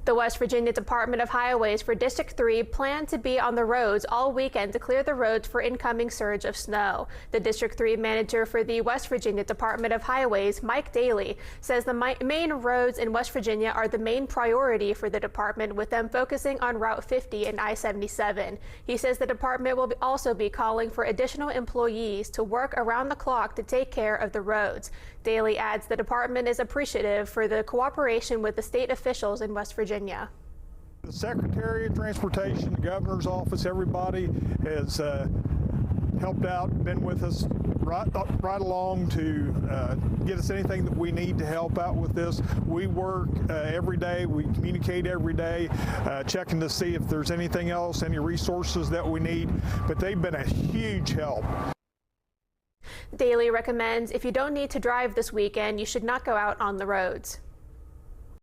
The West Virginia Department of Highways for District 3 plan to be on the roads all weekend to clear the roads for incoming surge of snow. The District 3 manager for the West Virginia Department of Highways, Mike Daley, says the main roads in West Virginia are the main priority for the department, with them focusing on Route 50 and I-77. He says the department will also be calling for additional employees to work around the clock to take care of the roads. Daley adds the department is appreciative for the cooperation with the state officials in West Virginia. The Secretary of Transportation, the Governor's Office, everybody has helped out, been with us right along to get us anything that we need to help out with this. We work every day, we communicate every day, checking to see if there's anything else, any resources that we need, but they've been a huge help. Daley recommends if you don't need to drive this weekend, you should not go out on the roads.